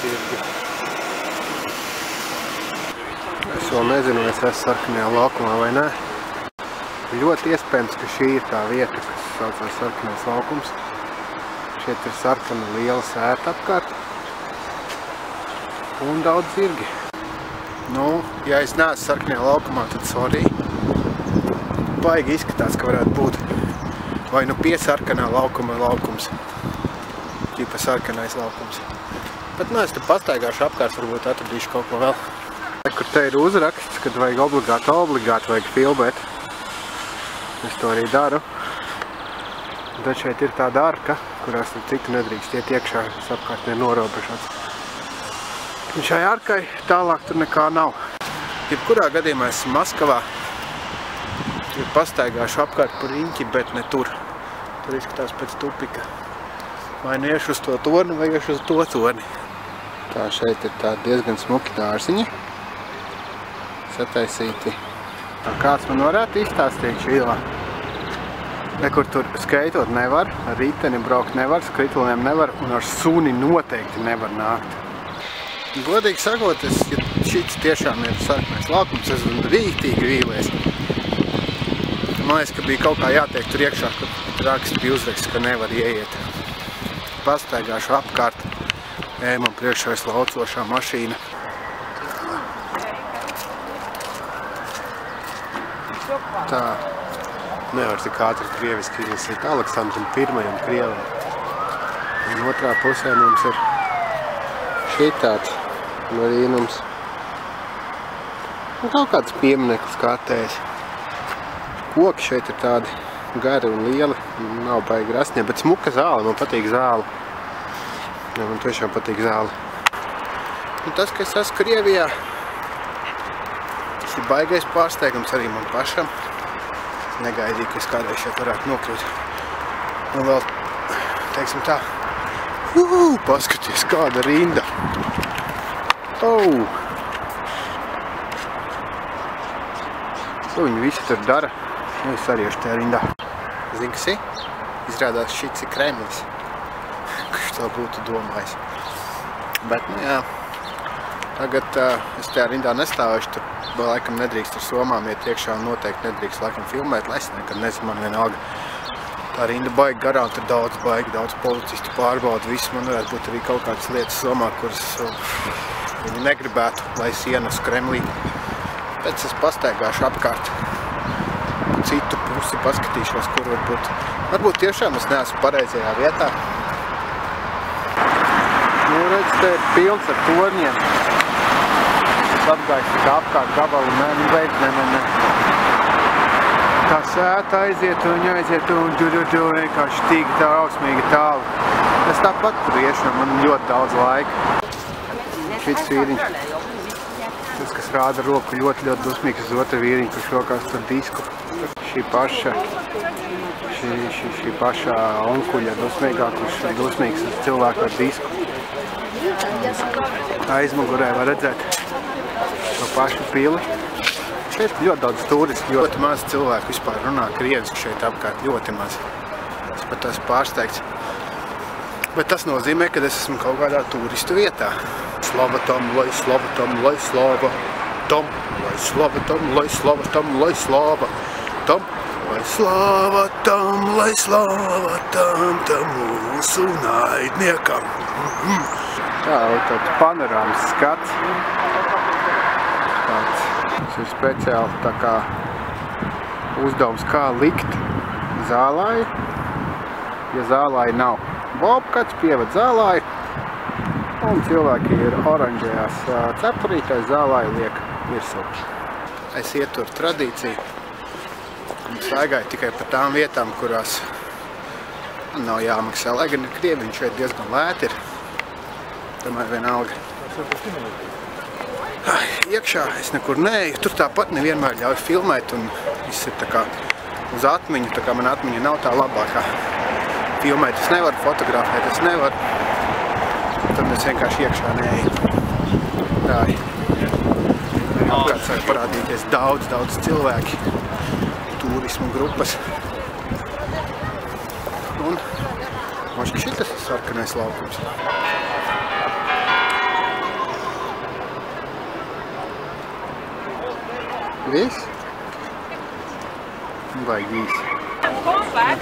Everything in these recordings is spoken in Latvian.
zirgi. Es vēl nezinu, vai es esmu sarkanajā laukumā vai nē. Ļoti iespējams, ka šī ir tā vieta, kas saucās sarkanais laukums. Šeit ir sarkana liela sēta apkārt. Un daudz zirgi. Nu, ja es neesmu sarkanajā laukumā, tad sorry. Baigi izskatās, ka varētu būt vai nu pie sarkanā laukuma laukums. Ķipa sarkanais laukums. Bet nu, es te pastaigāšu apkārt, varbūt atradīšu kaut ko vēl. Kur te ir uzraksts, kad vajag obligāti vajag filmēt. Es to arī daru. Un tad šeit ir tāda arka, kurās citu nedrīkst iet iekšā, kas apkārt ir norobežots. Un šai arkai tālāk tur nekā nav. Jebkurā gadījumā esmu Maskavā. Ir pastaigāšu apkārt par riņķi, bet ne tur. Tur izskatās pēc tupika. Vai nu iešu uz to torni, vai iešu uz to torni. Tā šeit ir tādi diezgan smuki dārziņi. Sataisīti. Kāds man varētu izstāstīt šīlā? Nekur tur skaitot nevar, ar riteni braukt nevar, skrituļiem nevar un ar suni noteikti nevar nākt. Godīgi sakot, ja šits tiešām ir sarkanais laukums, es esmu rītīgi vīlies. Man liekas, ka bija kaut kā jāteikt tur iekšā, kad raksts bija uzraksts, ka nevar ieiet. Pastaigāšu apkārt, man priekšā ir laucošā mašīna. Tā, nevar tik ātri krieviski izlasīt Aleksandram I Krievam. Un otrā pusē mums ir šitāds marīnums. Un kaut kāds piemineklis kārtējs. Koki šeit ir tādi gari un lieli, nav baigi rasnie, bet smuka zāle, man patīk zāle. Jā, man tiešām patīk zāle. Un tas, ka es esmu Krievijā, tas ir baigais pārsteigums arī man pašam. Negaidīju, ka es kādreiz šeit varētu nokļūt. Un vēl, teiksim tā, paskaties, kāda rinda. Ko viņi visi tur dara? Es arī esmu tajā rindā. Zini, kas ir? Izrādās šits ir Kremlis. Kurš to būtu domājis. Bet, nu jā, tagad es tajā rindā nestāvēšu, tur vēl laikam nedrīkst ar somām iet iekšā un noteikti nedrīkst laikam filmēt, lai es nekad nezinu, man vienalga. Tā rinda baigi garā, tur daudz policistu pārbauda, visu man varētu būt arī kaut kādas lietas somā, kuras viņi negribētu, lai es ienesu Kremlī. Pēc es pastaigāšu apkārt citu pusi, paskatīšos, kur varbūt tiešām es neesmu pareizajā vietā. Nu, redz, te ir pilns ar torņiem. Es apgāju tik apkārt gabalu, ne. Tā sēta aiziet un vienkārši tik trausmīgi tālu. Es tāpat tur iešu, man ļoti daudz laika. Šits vīriņš, tas, kas rāda roku, ļoti dusmīgs uz otru vīriņu, kurš rokās tur disku. Šī pašā onkuļa dusmīgā, kurš ir dusmīgs uz cilvēku ar disku. Aizmugurē var redzēt to pašu pili. Šeit ļoti daudz turistu, ļoti maz cilvēku vispār runā krieviski šeit apkārt, ļoti maz. Es pat esmu pārsteigts. Bet tas nozīmē, ka es esmu kaut kādā turistu vietā. Slava tam, lai slava tam, lai slava tam, lai slava tam, lai slava tam, lai slava tam, lai slava tam, lai slava tam mūsu naidniekam. Tā ir tāds panorāmas skats. Tas ir speciāli tā kā uzdevums, kā likt zālāju, ja zālāja nav. Bobkats pieved zālāju, un cilvēki ir oranžajās cepurītēs zālāju liek virsū. Es ieturu tradīciju un staigāju tikai pa tām vietām, kurās man nav jāmaksā, lai gan ir Krieviņi šeit diezgan lēti ir. Tomēr vienalga. Iekšā es nekur neeju, tur tāpat nevienmēr ļauj filmēt un viss ir tā kā uz atmiņu, tā kā man atmiņa nav tā labākā. Filmēt es nevaru, fotografēt es nevaru, tad es vienkārši iekšā neeju. Tā ir. Apkārt sāk parādīties daudz cilvēki, turismu grupas. Un, moški šitas ir sarkanais laukums. Viss? Vajag īsi.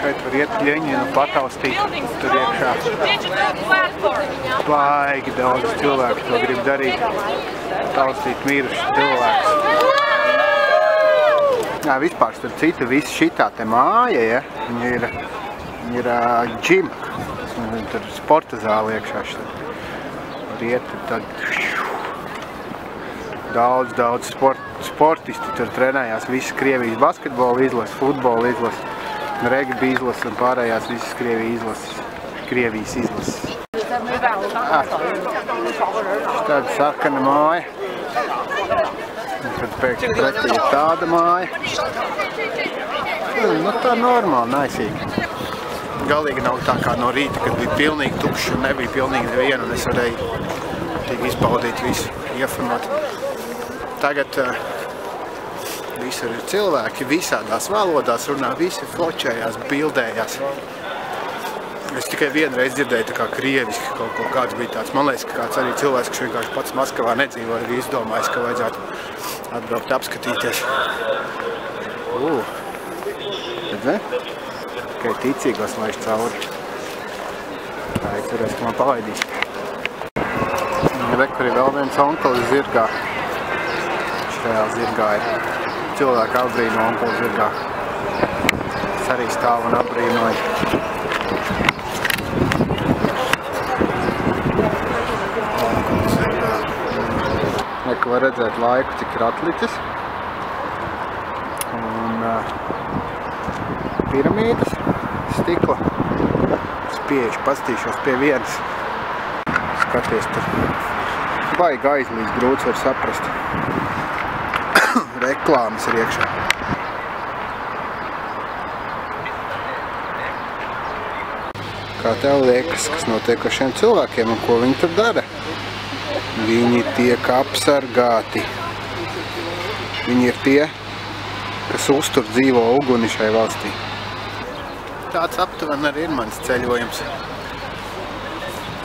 Šeit var iet Ļeņinu pataustīt tur iekšā. Baigi daudz cilvēku to grib darīt. Taustīt mirušus cilvēkus. Jā, vispār starp citu, visi šitā te māja, ja? Viņa ir džim. Tur sporta zāli iekšā šitā. Var iet tad daudz sportisti tur trenējās. Visas Krievijas basketbola izlases, futbola izlases, regbi izlases un pārējās visas Krievijas izlases. Tāda sarkana māja. Un tad pēkšņi pretī ir tāda māja. Nu tā normāli, naisīgi. Galīgi nav tā kā no rīta, kad bija pilnīgi tukšs un nebija pilnīgi neviena, un es varēju tik izbaudīt visu, ieformāt. Tagad visur ir cilvēki, visādās valodās runā, visi fočējās, bildējās. Es tikai vienreiz dzirdēju tā kā krieviski kaut ko, kāds bija tāds. Man liekas, ka kāds arī cilvēks, kas vienkārši pats Maskavā nedzīvo, ir izdomājis, ka vajadzētu atbraukt apskatīties. Redz, ne? Tikai ticīgos laiž cauri. Tā ir cerēs, ka man palaidīs. Re, kur ir vēl viens onkulis zirgā. Šajā zirgā ir cilvēki apbrīno onkuli zirgā. Es arī stāvu un apbrīnoju. Neko var redzēt laiku, cik ir atlicis. Un piramīdas stikla. Es pieešu, pastīšos pie vienas. Skaties tur. Baigi aizlīdz, grūts var saprast. Reklāmas ir iekšā. Kā tev liekas, kas notiek ar šiem cilvēkiem un ko viņi tur dara? Viņi tiek apsargāti. Viņi ir tie, kas uztur dzīvo uguni šai valstī. Tāds aptuveni arī ir mans ceļojums.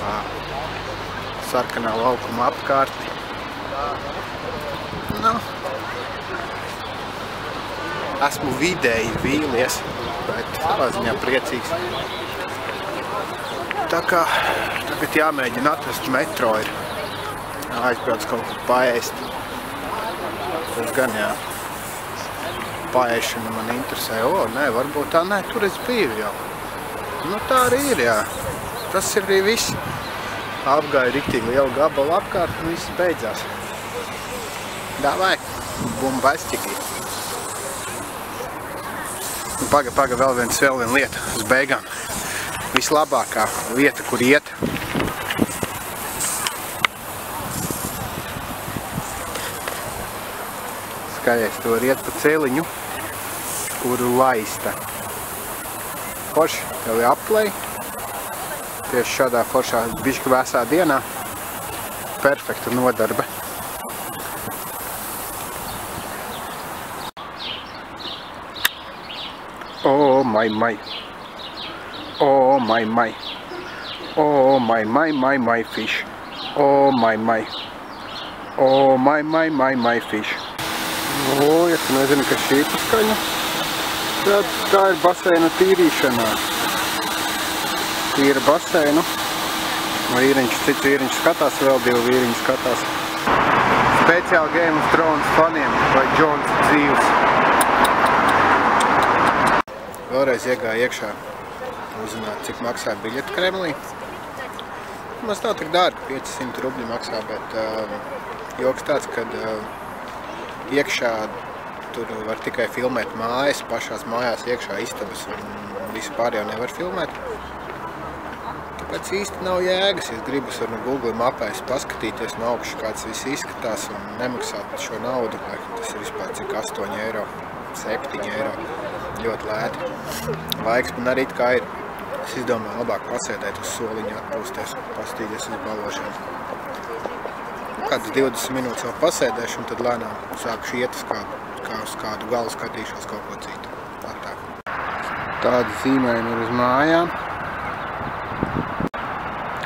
Tā sarkanā laukuma apkārtni. Nu, esmu vidēji vīlies, bet savā ziņā priecīgs. Tā kā tagad jāmēģina atrast metro ir. Aizbrauc kaut kur paēst. Tas gan jā. Paēšana man interesē. Nē, varbūt tā, nē, tur es biju jau. Nu tā arī ir, jā. Tas ir arī viss. Apgāja riktīgi lielu gabalu apkārt un viss beidzās. Davai, bumbastiki. Paga, vēl viena lieta uz beigām. Vislabākā vieta, kur iet. Skaļies, tu var iet pa celiņu, kuru laista. Forši, tev ir aplej. Tieši šādā foršā bišķi vēsā dienā. Perfekta nodarbe. Oh my. Oh my. Oh my fish. Oh my. Oh my fish. Es nezinu, ka šī paskaņa. Tā ir baseina tīrīšanā. Tīra baseinu. Cits vīriņš skatās, vēl divi vīriņi skatās. Speciāli Game of Thrones faniem vai Jones dzīves. Vēlreiz iegāju iekšā. Uzzināt, cik maksāja biļeti Kremlī. Mums nav tik dārgi, 500 rubļi maksā, bet joks tāds, kad iekšā tur var tikai filmēt mājas, pašās mājās iekšā istabas un visu pār jau nevar filmēt. Tāpēc īsti nav jēgas, ja gribas var no Google mapēs paskatīties no augšu, kāds viss izskatās un nemaksāt šo naudu, lai tas ir vispār cik 8 eiro, 7 eiro, ļoti lēti. Laiks man arī kā ir. Es izdomāju labāk pasēdēt uz soliņu, atpūsties un pastīties uz balošiem. Kādas 20 minūtes vēl pasēdēšu un tad lēnām sākušu iet uz kādu galu skatīšos kaut ko citu. Tā. Tāda zīmējuma ir uz mājām.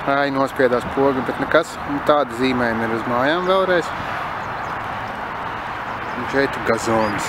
Ai, nospiedās poga, bet nekas. Tāda zīmējuma ir uz mājām vēlreiz. Un šeit gazons.